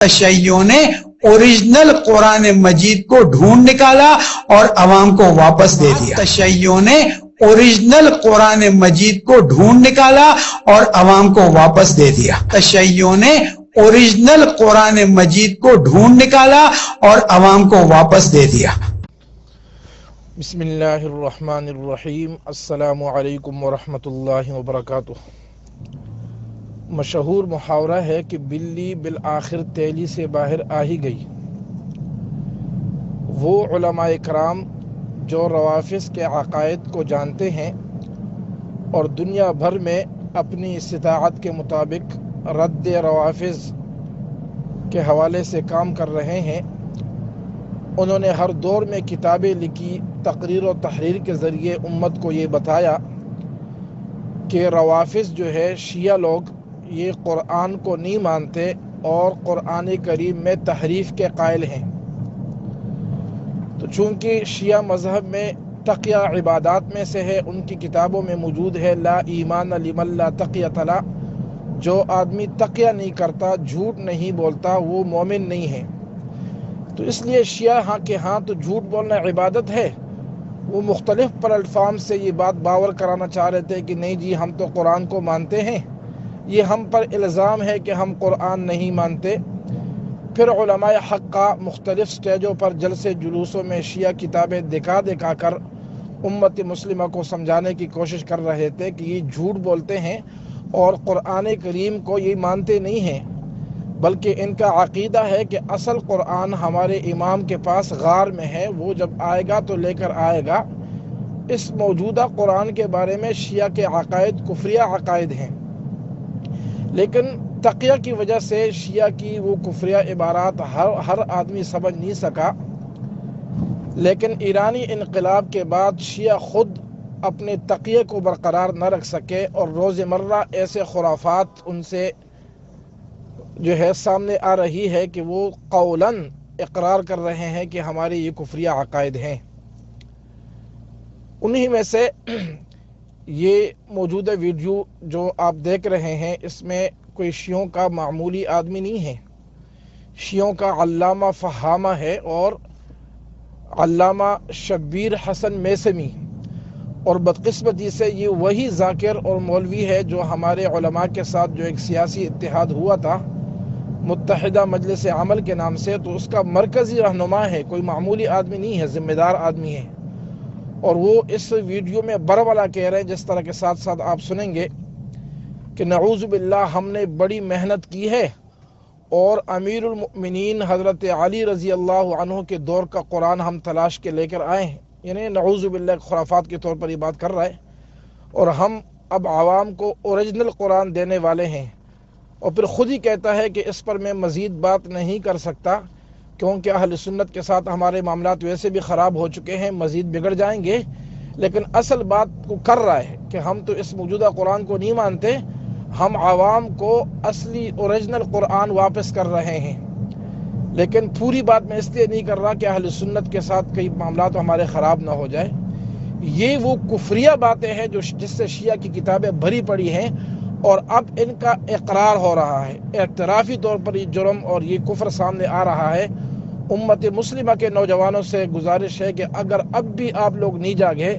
تشیعوں نے اوریجنل قرآن مجید کو ڈھونڈ نکالا اور عوام کو واپس دے دیا۔ تشیعوں نے اوریجنل قرآن مجید کو ڈھونڈ نکالا اور عوام کو واپس دے دیا۔ تشیعوں نے اوریجنل قرآن مجید کو ڈھونڈ نکالا اور عوام کو واپس دے دیا۔ بسم اللہ الرحمن الرحیم۔ السلام علیکم ورحمۃ اللہ وبرکاتہ۔ مشہور محاورہ ہے کہ بلی بالآخر تیلی سے باہر آ ہی گئی۔ وہ علماء کرام جو روافض کے عقائد کو جانتے ہیں اور دنیا بھر میں اپنی استطاعت کے مطابق رد روافض کے حوالے سے کام کر رہے ہیں، انہوں نے ہر دور میں کتابیں لکھی، تقریر و تحریر کے ذریعے امت کو یہ بتایا کہ روافض جو ہے شیعہ لوگ یہ قرآن کو نہیں مانتے اور قرآن کریم میں تحریف کے قائل ہیں۔ تو چونکہ شیعہ مذہب میں تقیہ عبادات میں سے ہے، ان کی کتابوں میں موجود ہے لا ایمان لمن لا تقیۃ لہ، جو آدمی تقیہ نہیں کرتا، جھوٹ نہیں بولتا، وہ مومن نہیں ہے۔ تو اس لیے شیعہ ہاں تو جھوٹ بولنا عبادت ہے، وہ مختلف پلیٹفارم سے یہ بات باور کرانا چاہ رہے تھے کہ نہیں جی ہم تو قرآن کو مانتے ہیں، یہ ہم پر الزام ہے کہ ہم قرآن نہیں مانتے۔ پھر علماء حق کا مختلف سٹیجوں پر جلسے جلوسوں میں شیعہ کتابیں دکھا کر امت مسلمہ کو سمجھانے کی کوشش کر رہے تھے کہ یہ جھوٹ بولتے ہیں اور قرآن کریم کو یہ مانتے نہیں ہیں، بلکہ ان کا عقیدہ ہے کہ اصل قرآن ہمارے امام کے پاس غار میں ہے، وہ جب آئے گا تو لے کر آئے گا۔ اس موجودہ قرآن کے بارے میں شیعہ کے عقائد کفریہ عقائد ہیں، لیکن تقیہ کی وجہ سے شیعہ کی وہ کفریہ عبارات ہر آدمی سمجھ نہیں سکا۔ لیکن ایرانی انقلاب کے بعد شیعہ خود اپنے تقیہ کو برقرار نہ رکھ سکے اور روزمرہ ایسے خرافات ان سے جو ہے سامنے آ رہی ہے کہ وہ قولاً اقرار کر رہے ہیں کہ ہمارے یہ کفریہ عقائد ہیں۔ انہی میں سے یہ موجودہ ویڈیو جو آپ دیکھ رہے ہیں، اس میں کوئی شیعوں کا معمولی آدمی نہیں ہے، شیعوں کا علامہ فہامہ ہے اور علامہ شبیر حسن میثمی، اور بدقسمتی سے یہ وہی ذاکر اور مولوی ہے جو ہمارے علماء کے ساتھ جو ایک سیاسی اتحاد ہوا تھا متحدہ مجلس عمل کے نام سے، تو اس کا مرکزی رہنما ہے، کوئی معمولی آدمی نہیں ہے، ذمہ دار آدمی ہے۔ اور وہ اس ویڈیو میں بربلا کہہ رہے ہیں، جس طرح کے ساتھ ساتھ آپ سنیں گے کہ نعوذ باللہ ہم نے بڑی محنت کی ہے اور امیر المؤمنین حضرت علی رضی اللہ عنہ کے دور کا قرآن ہم تلاش کے لے کر آئے ہیں، یعنی نعوذ باللہ خرافات کے طور پر یہ بات کر رہا ہے، اور ہم اب عوام کو اوریجنل قرآن دینے والے ہیں۔ اور پھر خود ہی کہتا ہے کہ اس پر میں مزید بات نہیں کر سکتا کیونکہ اہل سنت کے ساتھ ہمارے معاملات ویسے بھی خراب ہو چکے ہیں، مزید بگڑ جائیں گے۔ لیکن اصل بات کو کر رہا ہے کہ ہم تو اس موجودہ قرآن کو نہیں مانتے، ہم عوام کو اصلی اوریجنل قرآن واپس کر رہے ہیں۔ لیکن پوری بات میں اس لیے نہیں کر رہا کہ اہل سنت کے ساتھ کئی معاملات ہمارے خراب نہ ہو جائے۔ یہ وہ کفریہ باتیں ہیں جس سے شیعہ کی کتابیں بھری پڑی ہیں، اور اب ان کا اقرار ہو رہا ہے، اعترافی طور پر یہ جرم اور یہ کفر سامنے آ رہا ہے۔ امت مسلمہ کے نوجوانوں سے گزارش ہے کہ اگر اب بھی آپ لوگ نہیں جاگے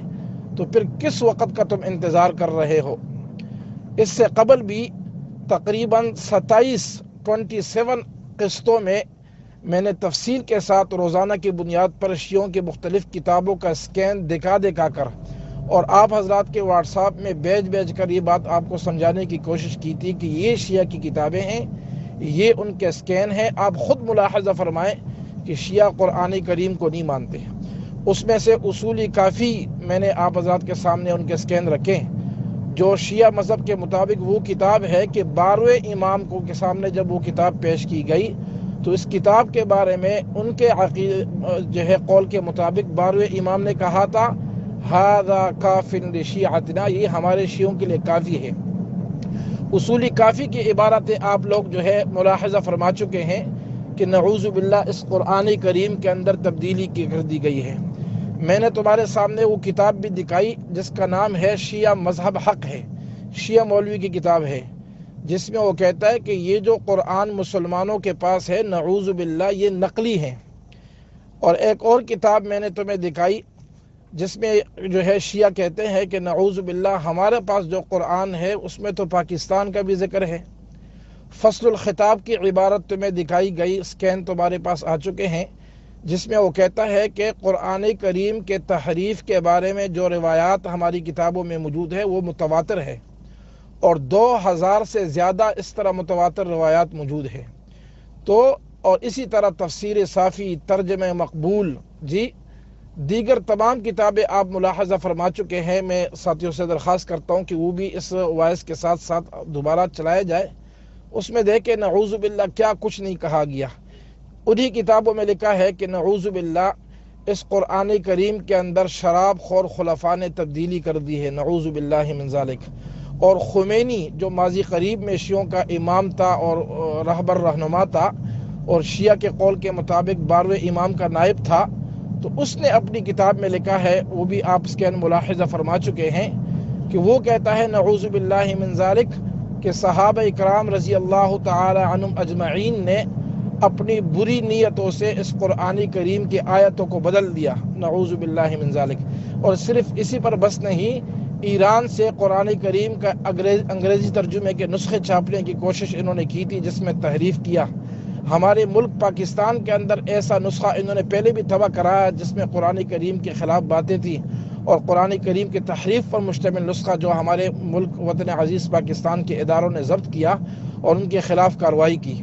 تو پھر کس وقت کا تم انتظار کر رہے ہو؟ اس سے قبل بھی تقریباً 27 قسطوں میں نے تفصیل کے ساتھ روزانہ کی بنیاد پر شیعوں کی مختلف کتابوں کا اسکین دکھا کر اور آپ حضرات کے واٹس ایپ میں بھیج کر یہ بات آپ کو سمجھانے کی کوشش کی تھی کہ یہ شیعہ کی کتابیں ہیں، یہ ان کے اسکین ہیں۔ آپ خود ملاحظہ فرمائیں کہ شیعہ قرآن کریم کو نہیں مانتے۔ اس میں سے اصول کافی میں نے آپ حضرات کے سامنے ان کے اسکین رکھے، جو شیعہ مذہب کے مطابق وہ کتاب ہے کہ 12ویں امام کو کے سامنے جب وہ کتاب پیش کی گئی تو اس کتاب کے بارے میں ان کے جو ہے قول کے مطابق 12ویں امام نے کہا تھا ھذا کاف لشیعتنا، یہ ہمارے شیعوں کے لیے کافی ہے۔ اصولی کافی کی عبارتیں آپ لوگ جو ہے ملاحظہ فرما چکے ہیں کہ نعوذ باللہ اس قرآن کریم کے اندر تبدیلی کر دی گئی ہے۔ میں نے تمہارے سامنے وہ کتاب بھی دکھائی جس کا نام ہے شیعہ مذہب حق ہے، شیعہ مولوی کی کتاب ہے، جس میں وہ کہتا ہے کہ یہ جو قرآن مسلمانوں کے پاس ہے نعوذ باللہ یہ نقلی ہیں۔ اور ایک اور کتاب میں نے تمہیں دکھائی جس میں جو ہے شیعہ کہتے ہیں کہ نعوذ باللہ ہمارے پاس جو قرآن ہے اس میں تو پاکستان کا بھی ذکر ہے۔ فصل الخطاب کی عبارت تمہیں دکھائی گئی، اسکین تمہارے پاس آ چکے ہیں، جس میں وہ کہتا ہے کہ قرآن کریم کے تحریف کے بارے میں جو روایات ہماری کتابوں میں موجود ہے وہ متواتر ہے، اور 2000 سے زیادہ اس طرح متواتر روایات موجود ہیں۔ تو اور اسی طرح تفسیر صافی، ترجمہ مقبول، دیگر تمام کتابیں آپ ملاحظہ فرما چکے ہیں۔ میں ساتھیوں سے درخواست کرتا ہوں کہ وہ بھی اس وائس کے ساتھ ساتھ دوبارہ چلایا جائے، اس میں دیکھیں نعوذ باللہ کیا کچھ نہیں کہا گیا۔ انہی کتابوں میں لکھا ہے کہ نعوذ باللہ اس قرآن کریم کے اندر شراب خور خلفاء نے تبدیلی کر دی ہے، نعوذ باللہ من ذالک۔ اور خمینی جو ماضی قریب میں شیعوں کا امام تھا اور رہبر رہنما تھا، اور شیعہ کے قول کے مطابق 12ویں امام کا نائب تھا، تو اس نے اپنی کتاب میں لکھا ہے، وہ بھی آپ اس کے ملاحظہ فرما چکے ہیں، کہ وہ کہتا ہے نعوذ باللہ من ذالک کہ صحابہ اکرام رضی اللہ تعالی عنہم اجمعین نے اپنی بری نیتوں سے اس قرآن کریم کی آیتوں کو بدل دیا، نعوذ باللہ من ذالک۔ اور صرف اسی پر بس نہیں، ایران سے قرآن کریم کا انگریزی ترجمے کے نسخے چھاپنے کی کوشش انہوں نے کی تھی، جس میں تحریف کیا۔ ہمارے ملک پاکستان کے اندر ایسا نسخہ انہوں نے پہلے بھی تباہ کرایا جس میں قرآن کریم کے خلاف باتیں تھیں، اور قرآن کریم کی تحریف پر مشتمل نسخہ جو ہمارے ملک وطن عزیز پاکستان کے اداروں نے ضبط کیا اور ان کے خلاف کارروائی کی۔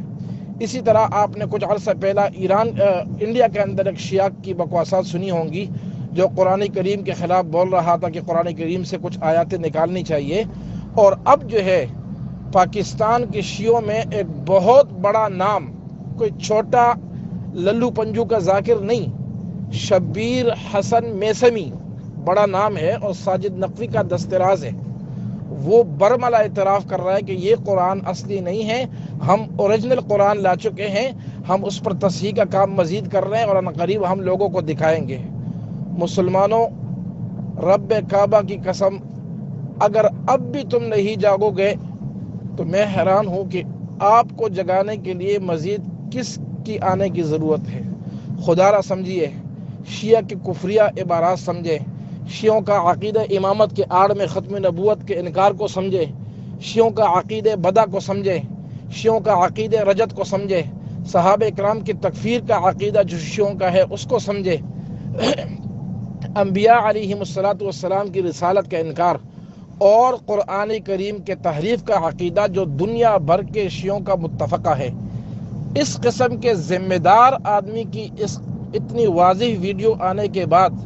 اسی طرح آپ نے کچھ عرصہ پہلا انڈیا کے اندر ایک شیعہ کی بکواسات سنی ہوں گی جو قرآن کریم کے خلاف بول رہا تھا کہ قرآن کریم سے کچھ آیاتیں نکالنی چاہیے۔ اور اب جو ہے پاکستان کے شیعوں میں ایک بہت بڑا نام، کوئی چھوٹا للو پنجو کا ذاکر نہیں، شبیر حسن میثمی بڑا نام ہے، اور ساجد نقوی کا دستراز ہے، وہ برملا اعتراف کر رہا ہے کہ یہ قرآن اصلی نہیں ہے، ہم اوریجنل قرآن لا چکے ہیں، ہم اس پر تصحیح کا کام مزید کر رہے ہیں اور عنقریب ہم لوگوں کو دکھائیں گے۔ مسلمانوں، رب کعبہ کی قسم، اگر اب بھی تم نہیں جاگو گے تو میں حیران ہوں کہ آپ کو جگانے کے لیے مزید کس کی آنے کی ضرورت ہے۔ خدا را سمجھیے، شیعہ کی کفریہ عبارات سمجھے، شیعوں کا عقیدہ امامت کے آڑ میں ختم نبوت کے انکار کو سمجھے، شیعوں کا عقیدہ بدع کو سمجھے، شیعوں کا عقیدہ رجت کو سمجھے، صحابہ اکرام کی تکفیر کا عقیدہ جو شیعوں کا ہے اس کو سمجھے، انبیاء علیہم السلام کی رسالت کا انکار، اور قرآن کریم کے تحریف کا عقیدہ جو دنیا بھر کے شیعوں کا متفقہ ہے۔ اس قسم کے ذمہ دار آدمی کی اس اتنی واضح ویڈیو آنے کے بعد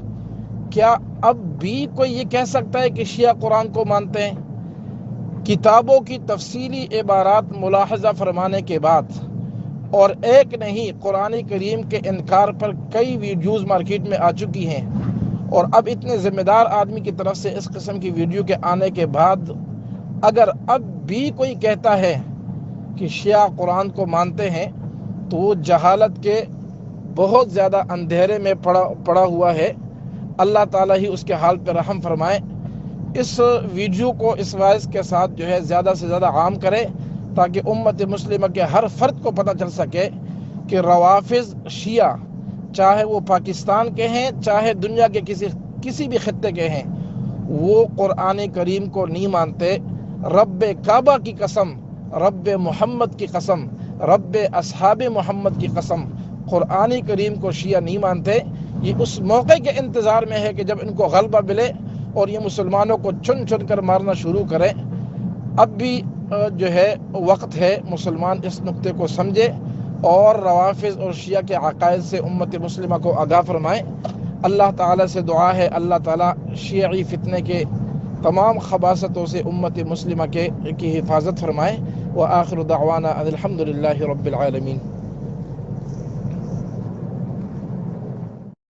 کیا اب بھی کوئی یہ کہہ سکتا ہے کہ شیعہ قرآن کو مانتے ہیں؟ کتابوں کی تفصیلی عبارات ملاحظہ فرمانے کے بعد، اور ایک نہیں قرآن کریم کے انکار پر کئی ویڈیوز مارکیٹ میں آ چکی ہیں، اور اب اتنے ذمہ دار آدمی کی طرف سے اس قسم کی ویڈیو کے آنے کے بعد اگر اب بھی کوئی کہتا ہے کہ شیعہ قرآن کو مانتے ہیں تو وہ جہالت کے بہت زیادہ اندھیرے میں پڑا ہوا ہے۔ اللہ تعالیٰ ہی اس کے حال پہ رحم فرمائے۔ اس ویڈیو کو اس وائس کے ساتھ جو ہے زیادہ سے زیادہ عام کرے تاکہ امت مسلمہ کے ہر فرد کو پتہ چل سکے کہ روافض شیعہ چاہے وہ پاکستان کے ہیں چاہے دنیا کے کسی بھی خطے کے ہیں، وہ قرآن کریم کو نہیں مانتے۔ رب کعبہ کی قسم، رب محمد کی قسم، رب اصحاب محمد کی قسم، قرآن کریم کو شیعہ نہیں مانتے۔ یہ اس موقع کے انتظار میں ہے کہ جب ان کو غلبہ ملے اور یہ مسلمانوں کو چن چن کر مارنا شروع کریں۔ اب بھی جو ہے وقت ہے، مسلمان اس نقطے کو سمجھے اور روافض اور شیعہ کے عقائد سے امت مسلمہ کو آگاہ فرمائیں۔ اللہ تعالیٰ سے دعا ہے اللہ تعالیٰ شیعی فتنے کے تمام خباثتوں سے امت مسلمہ کی حفاظت فرمائے۔ وآخر دعوانا ان الحمد للہ رب العالمین۔